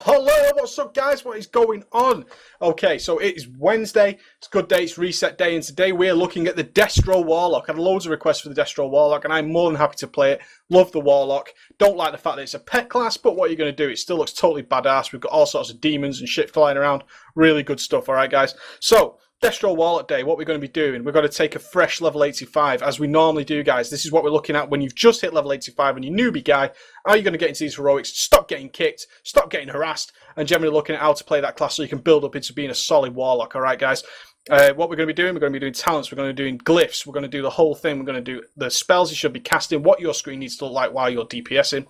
Hello, what's up guys? What is going on? Okay, so it is Wednesday, it's a good day, it's reset day, and today we're looking at the Destro Warlock. I had loads of requests for the Destro Warlock, and I'm more than happy to play it. Love the Warlock. Don't like the fact that it's a pet class, but what are you going to do? It still looks totally badass. We've got all sorts of demons and shit flying around. Really good stuff, alright guys? So, Destro Warlock Day, what we're going to be doing, we're going to take a fresh level 85, as we normally do, guys. This is what we're looking at when you've just hit level 85 and you're newbie guy. How are you going to get into these heroics? Stop getting kicked, stop getting harassed, and generally looking at how to play that class so you can build up into being a solid Warlock, alright guys? What we're going to be doing, we're going to be doing talents, we're going to be doing glyphs, we're going to do the whole thing, we're going to do the spells you should be casting, what your screen needs to look like while you're DPSing.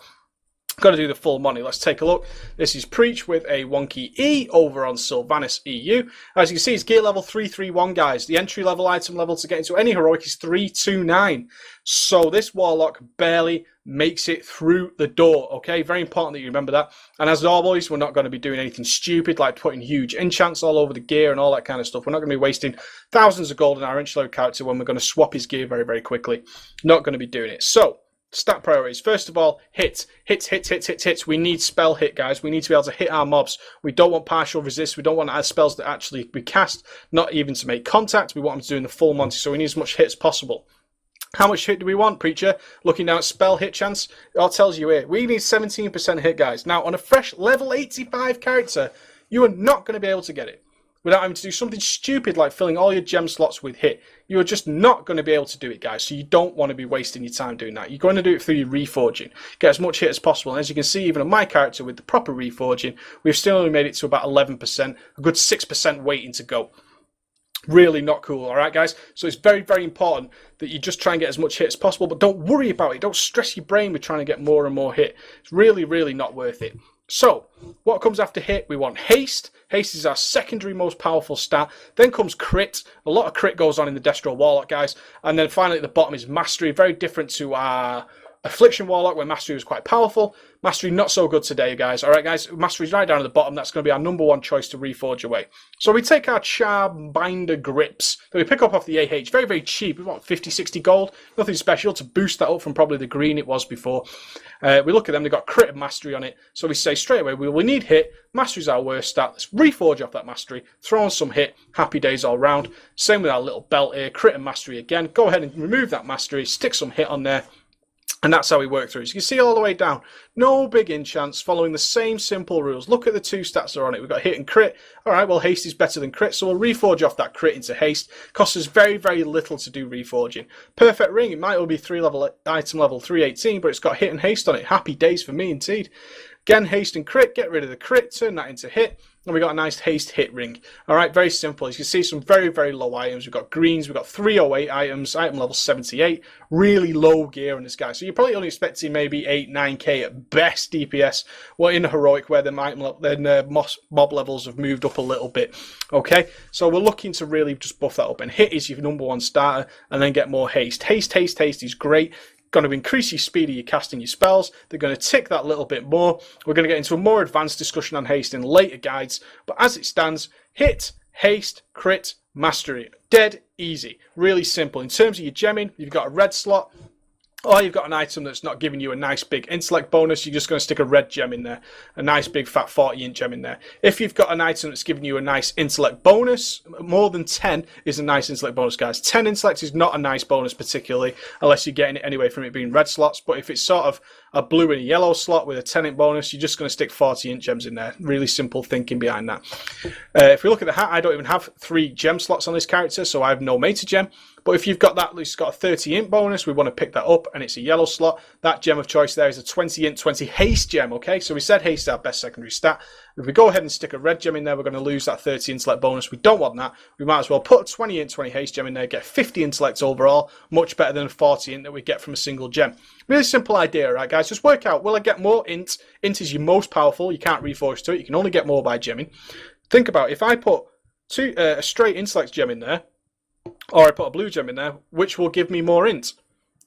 Got to do the full money. Let's take a look. This is Preach with a wonky E over on Sylvanas EU. As you can see, it's gear level 331, guys. The entry level item level to get into any heroic is 329. So this Warlock barely makes it through the door, okay? Very important that you remember that. And as always, we're not going to be doing anything stupid like putting huge enchants all over the gear and all that kind of stuff. We're not going to be wasting thousands of gold in our entry level character when we're going to swap his gear very, very quickly. Not going to be doing it. So, stat priorities. First of all, hits. We need spell hit, guys. We need to be able to hit our mobs. We don't want partial resist. We don't want to add spells that actually be cast, not even to make contact. We want them to do in the full Monty, so we need as much hit as possible. How much hit do we want, Preacher? Looking down at spell hit chance, it all tells you here. We need 17% hit, guys. Now, on a fresh level 85 character, you are not going to be able to get it without having to do something stupid like filling all your gem slots with hit. You are just not going to be able to do it, guys, so you don't want to be wasting your time doing that. You're going to do it through your reforging. Get as much hit as possible, and as you can see, even on my character with the proper reforging, we've still only made it to about 11%, a good 6% waiting to go. Really not cool, alright guys? So it's very, very important that you just try and get as much hit as possible, but don't worry about it. Don't stress your brain with trying to get more and more hit. It's really, really not worth it. So, what comes after hit? We want haste. Haste is our secondary most powerful stat. Then comes crit. A lot of crit goes on in the Destro Warlock, guys. And then finally at the bottom is mastery. Very different to our Affliction Warlock, where mastery was quite powerful. Mastery not so good today, guys. Alright, guys, mastery's right down at the bottom. That's going to be our number one choice to reforge away. So we take our Charm Binder Grips that we pick up off the AH. Very, very cheap. We want 50, 60 gold. Nothing special to boost that up from probably the green it was before. We look at them. They've got crit and mastery on it. So we say straight away, we need hit. Mastery's our worst stat. Let's reforge off that mastery. Throw on some hit. Happy days all round. Same with our little belt here. Crit and mastery again. Go ahead and remove that mastery. Stick some hit on there. And that's how we work through. So you can see all the way down. No big enchants, following the same simple rules. Look at the two stats that are on it. We've got hit and crit. Alright, well, haste is better than crit, so we'll reforge off that crit into haste. Costs us very, very little to do reforging. Perfect ring, it might only be item level 318, but it's got hit and haste on it. Happy days for me, indeed. Again, haste and crit, get rid of the crit, turn that into hit, and we got a nice haste hit ring. Alright, very simple. As you can see, some very, very low items. We've got greens, we've got 308 items, item level 78. Really low gear on this guy. So you're probably only expecting maybe 8, 9k at best DPS. Well, in heroic, where the mob levels have moved up a little bit. Okay, so we're looking to really just buff that up. And hit is your number one starter, and then get more haste. Haste is great. Going to increase your speed of your casting your spells. They're going to tick that little bit more. We're going to get into a more advanced discussion on haste in later guides, but as it stands, hit, haste, crit, mastery. Dead easy. Really simple. In terms of your gemming, you've got a red slot, or you've got an item that's not giving you a nice big intellect bonus, you're just going to stick a red gem in there. A nice big fat 40-inch gem in there. If you've got an item that's giving you a nice intellect bonus, more than 10 is a nice intellect bonus, guys. 10 intellect is not a nice bonus particularly, unless you're getting it anyway from it being red slots. But if it's sort of a blue and a yellow slot with a 10-inch bonus, you're just going to stick 40-inch gems in there. Really simple thinking behind that. If we look at the hat, I don't even have 3 gem slots on this character, so I have no meta gem. But if you've got that, it's got a 30-inch bonus, we want to pick that up, and it's a yellow slot. That gem of choice there is a 20-inch, 20 haste gem, okay? So we said haste is our best secondary stat. If we go ahead and stick a red gem in there, we're going to lose that 30 intellect bonus. We don't want that. We might as well put a 20-inch, 20 haste gem in there, get 50 intellect overall, much better than a 40-inch that we get from a single gem. Really simple idea, right, guys? Just work out, will I get more int? Int is your most powerful. You can't reforge to it. You can only get more by gemming. Think about if I put a straight intellect gem in there, or I put a blue gem in there, which will give me more int?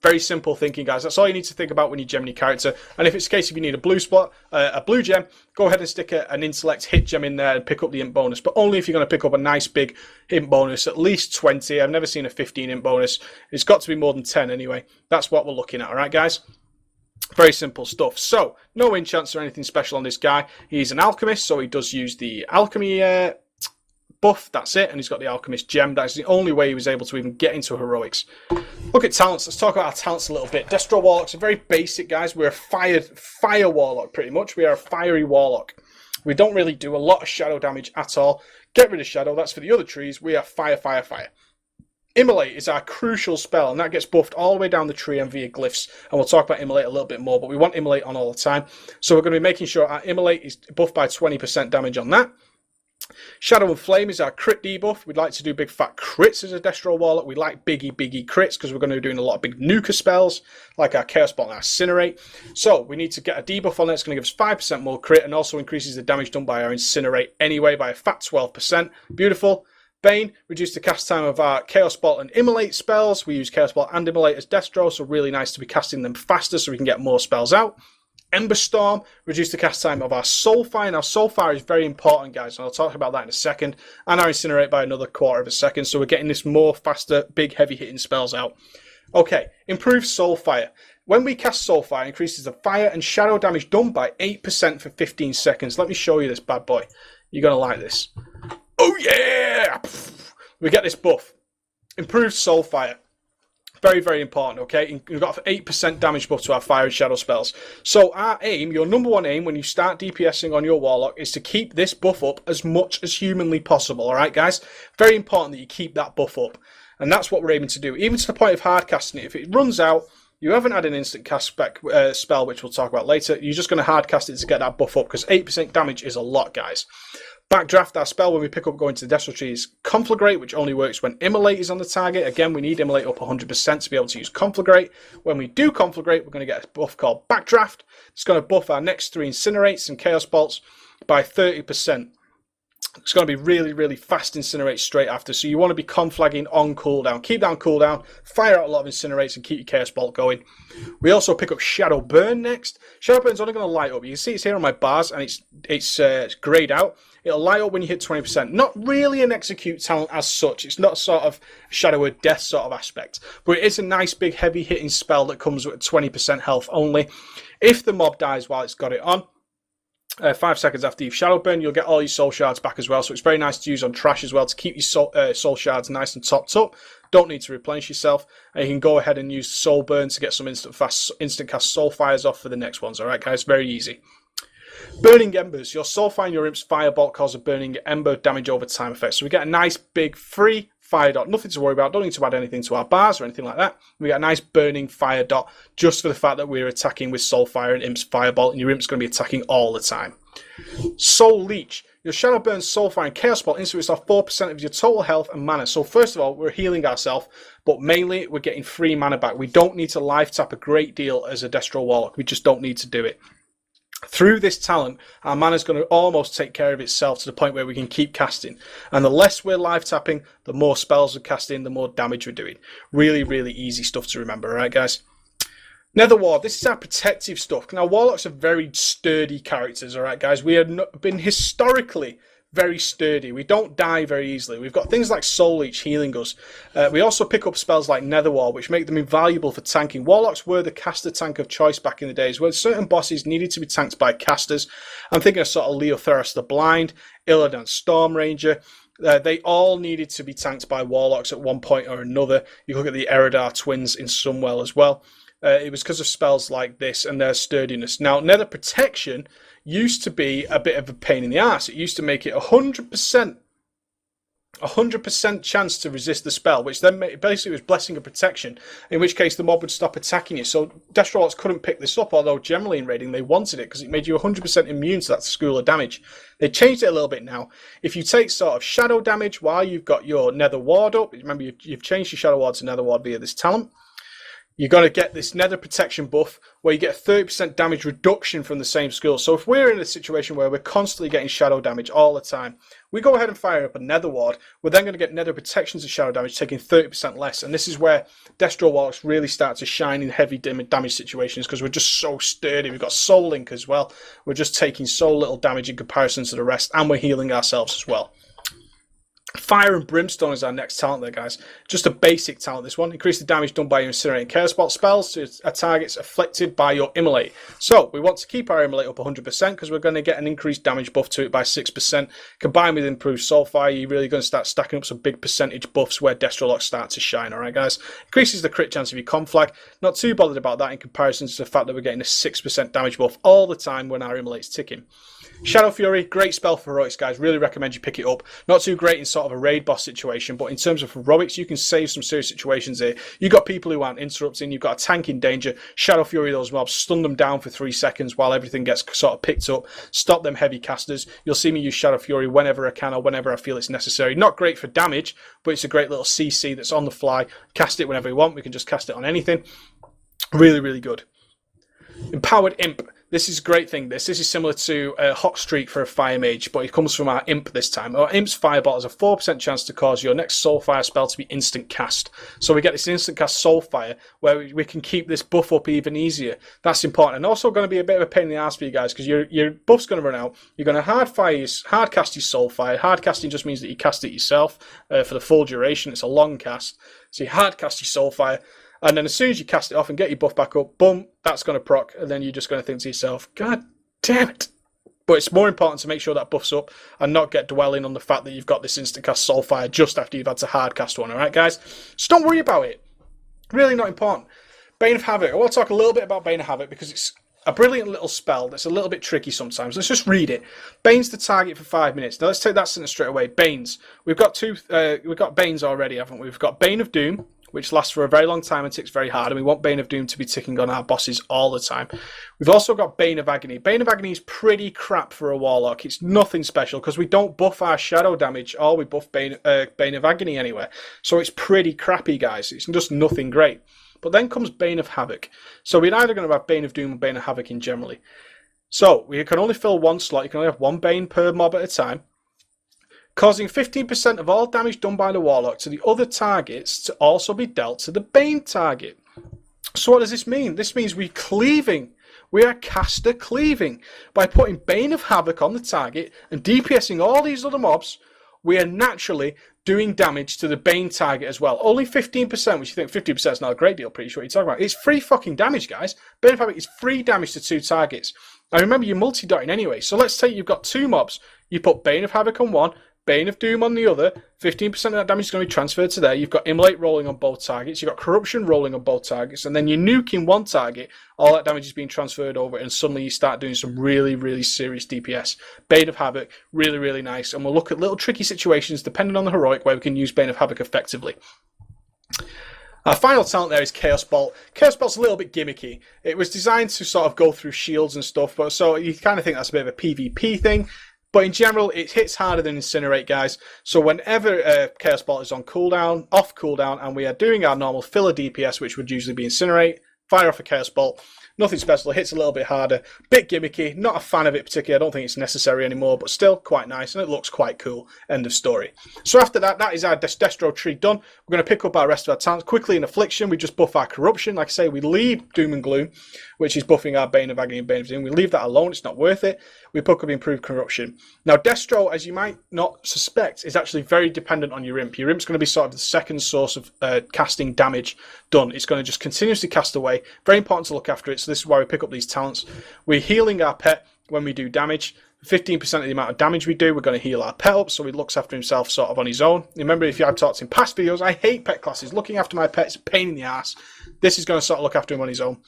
Very simple thinking, guys. That's all you need to think about when you gem your character. And if it's the case, if you need a blue spot, a blue gem, go ahead and stick an intellect hit gem in there and pick up the int bonus. But only if you're going to pick up a nice big int bonus, at least 20. I've never seen a 15 int bonus. It's got to be more than 10 anyway. That's what we're looking at, all right, guys? Very simple stuff. So, no enchants or anything special on this guy. He's an alchemist, so he does use the alchemy buff. That's it. And he's got the alchemist gem. That's the only way he was able to even get into heroics. Look at talents. Let's talk about our talents a little bit. Destro Warlocks are very basic, guys. We're a fire Warlock, pretty much. We are a fiery Warlock. We don't really do a lot of shadow damage at all. Get rid of shadow. That's for the other trees. We are fire, fire, fire. Immolate is our crucial spell, and that gets buffed all the way down the tree and via glyphs. And we'll talk about Immolate a little bit more, but we want Immolate on all the time. So we're going to be making sure our Immolate is buffed by 20% damage on that. Shadow and Flame is our crit debuff. We'd like to do big fat crits as a Destro Warlock. We like biggie crits because we're going to be doing a lot of big nuka spells, like our Chaos Bolt and our Incinerate. So we need to get a debuff on it. It's going to give us 5% more crit and also increases the damage done by our Incinerate anyway by a fat 12%. Beautiful. Bane, reduce the cast time of our Chaos Bolt and Immolate spells. We use Chaos Bolt and Immolate as Destro, so really nice to be casting them faster so we can get more spells out. Ember Storm, reduce the cast time of our Soulfire. Now, Soulfire is very important, guys, and I'll talk about that in a second. And our Incinerate by another quarter of a second, so we're getting this more faster, big, heavy-hitting spells out. Okay, improve Soulfire. When we cast Soulfire, it increases the fire and shadow damage done by 8% for 15 seconds. Let me show you this bad boy. You're going to like this. Oh yeah! We get this buff. Improved Soulfire. Very, very important, okay? We've got 8% damage buff to our fire and shadow spells. So our aim, your number one aim when you start DPSing on your Warlock is to keep this buff up as much as humanly possible, alright guys? Very important that you keep that buff up. And that's what we're aiming to do. Even to the point of hard casting it. If it runs out, you haven't had an instant cast spell, which we'll talk about later. You're just going to hard cast it to get that buff up, because 8% damage is a lot, guys. Backdraft, our spell when we pick up going to the Destro tree is Conflagrate, which only works when Immolate is on the target. Again, we need Immolate up 100% to be able to use Conflagrate. When we do Conflagrate, we're going to get a buff called Backdraft. It's going to buff our next 3 Incinerates and Chaos Bolts by 30%. It's going to be really, really fast Incinerate straight after. So you want to be conflagging on cooldown. Keep that on cooldown, fire out a lot of Incinerates and keep your Chaos Bolt going. We also pick up Shadow Burn next. Shadow Burn's only going to light up. You can see it's here on my bars and it's grayed out. It'll light up when you hit 20%. Not really an execute talent as such. It's not sort of Shadow of Death sort of aspect. But it is a nice big heavy hitting spell that comes with 20% health only. If the mob dies while it's got it on, 5 seconds after you've Shadow Burn, you'll get all your soul shards back as well. So it's very nice to use on trash as well to keep your soul shards nice and topped up. Don't need to replenish yourself. And you can go ahead and use Soul Burn to get some instant cast Soul Fires off for the next ones. Alright guys, very easy. Burning Embers. Your Soulfire and your Imp's Firebolt cause a Burning Ember damage over time effect. So we get a nice big free fire dot. Nothing to worry about. Don't need to add anything to our bars or anything like that. We get a nice burning fire dot just for the fact that we're attacking with Soulfire and Imp's Firebolt, and your Imp's going to be attacking all the time. Soul Leech. Your Shadow Burn, Soulfire and Chaos Bolt instantly restore 4% of your total health and mana. So first of all, we're healing ourselves, but mainly we're getting free mana back. We don't need to life tap a great deal as a Destro Warlock. We just don't need to do it. Through this talent, our mana is going to almost take care of itself to the point where we can keep casting. And the less we're live tapping, the more spells we're casting, the more damage we're doing. Really, really easy stuff to remember, alright guys? Nether Ward, this is our protective stuff. Now, Warlocks are very sturdy characters, alright guys? We have been historically very sturdy. We don't die very easily. We've got things like Soul Leech healing us. We also pick up spells like Nether Wall, which make them invaluable for tanking. Warlocks were the caster tank of choice back in the days, where certain bosses needed to be tanked by casters. I'm thinking of sort of Leotheras the Blind, Illidan Storm Ranger. They all needed to be tanked by Warlocks at one point or another. You look at the Eridar twins in Sunwell as well. It was because of spells like this and their sturdiness. Now, Nether Protection used to be a bit of a pain in the ass. It used to make it 100% chance to resist the spell, which then basically was Blessing of Protection, in which case the mob would stop attacking you. So Destro Warlocks couldn't pick this up, although generally in raiding they wanted it because it made you 100% immune to that school of damage. They changed it a little bit now. If you take sort of shadow damage while you've got your Nether Ward up, remember you've changed your Shadow Ward to Nether Ward via this talent, you're going to get this Nether Protection buff where you get a 30% damage reduction from the same skill. So if we're in a situation where we're constantly getting shadow damage all the time, we go ahead and fire up a Nether Ward, we're then going to get Nether Protections of shadow damage, taking 30% less. And this is where Destro Warlocks really start to shine in heavy damage situations, because we're just so sturdy. We've got Soul Link as well. We're just taking so little damage in comparison to the rest, and we're healing ourselves as well. Fire and Brimstone is our next talent there, guys. Just a basic talent, this one. Increase the damage done by your incinerating chaos spot spells to targets afflicted by your immolate. So, we want to keep our immolate up 100% because we're going to get an increased damage buff to it by 6%. Combined with improved soulfire, you're really going to start stacking up some big percentage buffs where Destro Locks start to shine, alright guys? Increases the crit chance of your conflag. Not too bothered about that in comparison to the fact that we're getting a 6% damage buff all the time when our immolate's ticking. Shadow Fury, great spell for heroics, guys. Really recommend you pick it up. Not too great in sort of a raid boss situation, but in terms of heroics, you can save some serious situations here. You've got people who aren't interrupting. You've got a tank in danger. Shadow Fury those mobs, stun them down for 3 seconds while everything gets sort of picked up. Stop them heavy casters. You'll see me use Shadow Fury whenever I can or whenever I feel it's necessary. Not great for damage, but it's a great little CC that's on the fly. Cast it whenever we want. We can just cast it on anything. Really, really good. Empowered Imp. This is a great thing. This is similar to a Hot Streak for a Fire Mage, but it comes from our Imp this time. Our Imp's Firebolt has a 4% chance to cause your next Soulfire spell to be instant cast. So we get this instant cast Soulfire where we can keep this buff up even easier. That's important. And also going to be a bit of a pain in the ass for you guys because your buff's going to run out. You're going to hard cast your Soulfire. Hard casting just means that you cast it yourself for the full duration. It's a long cast. So you hard cast your Soulfire. And then as soon as you cast it off and get your buff back up, boom, that's going to proc. And then you're just going to think to yourself, God damn it. But it's more important to make sure that buff's up and not get dwelling on the fact that you've got this instant cast Soulfire just after you've had to hard cast one. Alright, guys? Just don't worry about it. Really not important. Bane of Havoc. I want to talk a little bit about Bane of Havoc because it's a brilliant little spell that's a little bit tricky sometimes. Let's just read it. Bane's the target for 5 minutes. Now let's take that sentence straight away. Banes. We've got Banes already, haven't we? We've got Bane of Doom, which lasts for a very long time and ticks very hard, and we want Bane of Doom to be ticking on our bosses all the time. We've also got Bane of Agony. Bane of Agony is pretty crap for a Warlock. It's nothing special because we don't buff our shadow damage or we buff Bane of Agony anywhere. So it's pretty crappy, guys. It's just nothing great. But then comes Bane of Havoc. So we're either going to have Bane of Doom or Bane of Havoc in generally. So we can only fill one slot. You can only have one Bane per mob at a time, causing 15% of all damage done by the Warlock to the other targets to also be dealt to the Bane target. So what does this mean? This means we're cleaving. We are caster cleaving. By putting Bane of Havoc on the target and DPSing all these other mobs, we are naturally doing damage to the Bane target as well. Only 15%, which you think 50% is not a great deal, pretty sure what you're talking about. It's free fucking damage, guys. Bane of Havoc is free damage to 2 targets. Now remember, you're multi-dotting anyway. So let's say you've got 2 mobs. You put Bane of Havoc on one, Bane of Doom on the other. 15% of that damage is going to be transferred to there. You've got Immolate rolling on both targets. You've got Corruption rolling on both targets. And then you're nuking one target. All that damage is being transferred over. And suddenly you start doing some really, really serious DPS. Bane of Havoc, really, really nice. And we'll look at little tricky situations, depending on the heroic, where we can use Bane of Havoc effectively. Our final talent there is Chaos Bolt. Chaos Bolt's a little bit gimmicky. It was designed to sort of go through shields and stuff. But so you kind of think that's a bit of a PvP thing. But in general, it hits harder than Incinerate, guys. So whenever Chaos Bolt is on cooldown, off cooldown, and we are doing our normal filler DPS, which would usually be Incinerate, fire off a Chaos Bolt. Nothing special. It hits a little bit harder. Bit gimmicky. Not a fan of it particularly. I don't think it's necessary anymore, but still quite nice, and it looks quite cool. End of story. So after that, that is our Destro tree done. We're going to pick up our rest of our talents quickly in Affliction. We just buff our Corruption. Like I say, we leave Doom and Gloom, which is buffing our Bane of Agony and Bane of Doom. We leave that alone. It's not worth it. We pick up Improved Corruption. Now, Destro, as you might not suspect, is actually very dependent on your Imp. Your Imp's going to be sort of the second source of casting damage done. It's going to just continuously cast away. Very important to look after it. So this is why we pick up these talents. We're healing our pet when we do damage. 15% of the amount of damage we do, we're going to heal our pet up, so he looks after himself sort of on his own. Remember, if I've talked in past videos, I hate pet classes. Looking after my pet is a pain in the ass. This is going to sort of look after him on his own.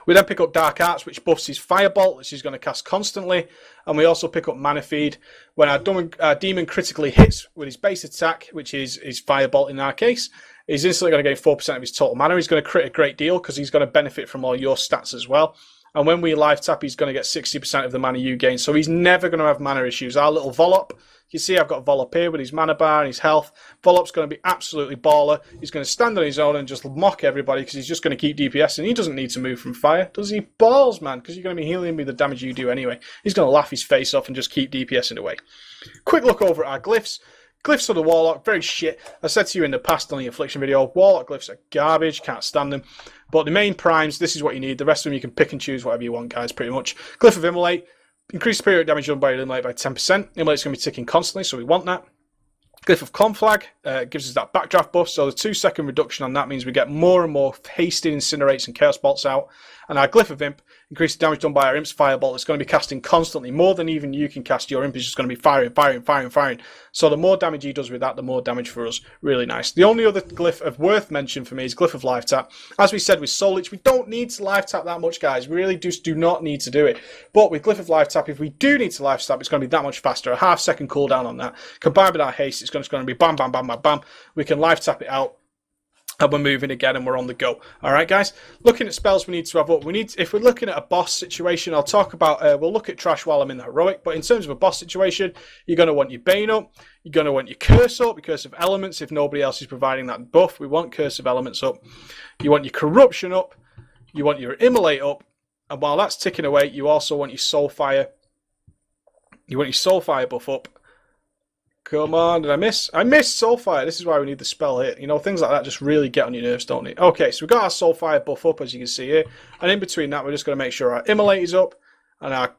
We then pick up Dark Arts, which buffs his Firebolt, which he's going to cast constantly. And we also pick up Mana Feed. When our demon critically hits with his base attack, which is his Firebolt in our case, he's instantly going to gain 4% of his total mana. He's going to crit a great deal because he's going to benefit from all your stats as well. And when we live tap, he's going to get 60% of the mana you gain. So he's never going to have mana issues. Our little Volop, you see I've got Volop here with his mana bar and his health. Volop's going to be absolutely baller. He's going to stand on his own and just mock everybody because he's just going to keep DPS. And he doesn't need to move from fire, does he? Balls, man, because you're going to be healing with the damage you do anyway. He's going to laugh his face off and just keep DPSing away. Quick look over at our Glyphs. Glyphs of the Warlock, very shit. I said to you in the past on the Affliction video, Warlock Glyphs are garbage, can't stand them. But the main primes, this is what you need. The rest of them you can pick and choose whatever you want, guys, pretty much. Glyph of Immolate, increase the periodic damage done by Immolate by 10%. Immolate's going to be ticking constantly, so we want that. Glyph of Conflag gives us that backdraft buff, so the 2-second reduction on that means we get more and more hasted incinerates and chaos bolts out. And our Glyph of Imp increases damage done by our Imp's firebolt. It's going to be casting constantly, more than even you can cast. Your Imp is just going to be firing. So the more damage he does with that, the more damage for us. Really nice. The only other glyph of worth mention for me is Glyph of Life Tap. As we said with Soul Lich, we don't need to life tap that much, guys. We really just do not need to do it. But with Glyph of Life Tap, if we do need to life tap, it's going to be that much faster. A half-second cooldown on that. Combined with our haste, it's just going to be bam, bam, bam, bam, bam. We can life tap it out. And we're moving again and we're on the go. Alright guys, looking at spells we need to have up. If we're looking at a boss situation, I'll talk about, we'll look at Trash while I'm in the Heroic, but in terms of a boss situation, you're going to want your Bane up, you're going to want your Curse up, Curse of Elements if nobody else is providing that buff. We want Curse of Elements up. You want your Corruption up, you want your Immolate up, and while that's ticking away, you also want your Soulfire. You want your Soulfire buff up. Come on, did I miss? I missed Soulfire. This is why we need the spell hit. You know, things like that just really get on your nerves, don't they? Okay, so we've got our Soulfire buff up, as you can see here. And in between that, we're just going to make sure our Immolate is up. And our...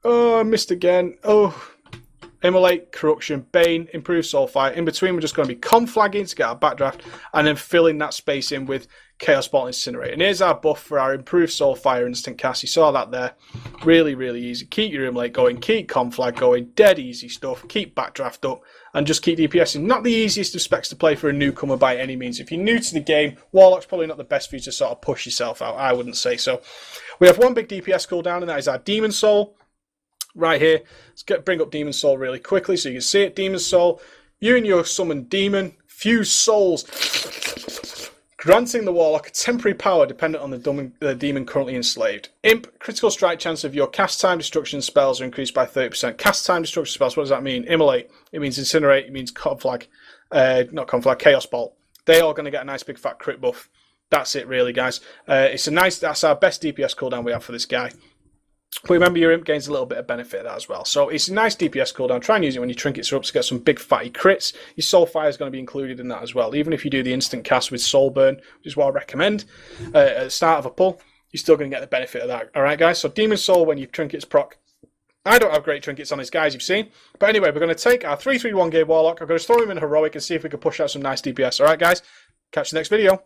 Oh, I missed again. Oh. Immolate, Corruption, Bane, Improve Soulfire. In between, we're just going to be conflagging to get our backdraft. And then filling that space in with Chaos Bolt and Incinerate. And here's our buff for our Improved Soulfire instant cast. You saw that there. Really, really easy. Keep your Immolate going. Keep Conflag going. Dead easy stuff. Keep backdraft up. And just keep DPSing. Not the easiest of specs to play for a newcomer by any means. If you're new to the game, Warlock's probably not the best for you to sort of push yourself out. I wouldn't say so. We have one big DPS cooldown, and that is our Demon Soul. Right here, let's bring up Demon Soul really quickly so you can see it. Demon Soul, you and your summoned demon fuse souls, granting the Warlock a temporary power dependent on the demon currently enslaved. Imp, critical strike chance of your cast time destruction spells are increased by 30%. Cast time destruction spells, what does that mean? Immolate, it means Incinerate, it means Conflag, not Conflag, Chaos Bolt. They are going to get a nice big fat crit buff. That's it really, guys. That's our best DPS cooldown we have for this guy. But remember, your Imp gains a little bit of benefit of that as well. So it's a nice DPS cooldown. Try and use it when your trinkets are up to get some big fatty crits. Your Soulfire is going to be included in that as well. Even if you do the instant cast with Soulburn, which is what I recommend, at the start of a pull, you're still going to get the benefit of that. Alright guys, so Demon Soul when your trinkets proc. I don't have great trinkets on this, guys, you've seen. But anyway, we're going to take our 3-3-1 game Warlock. I'm going to throw him in Heroic and see if we can push out some nice DPS. Alright guys, catch you next video.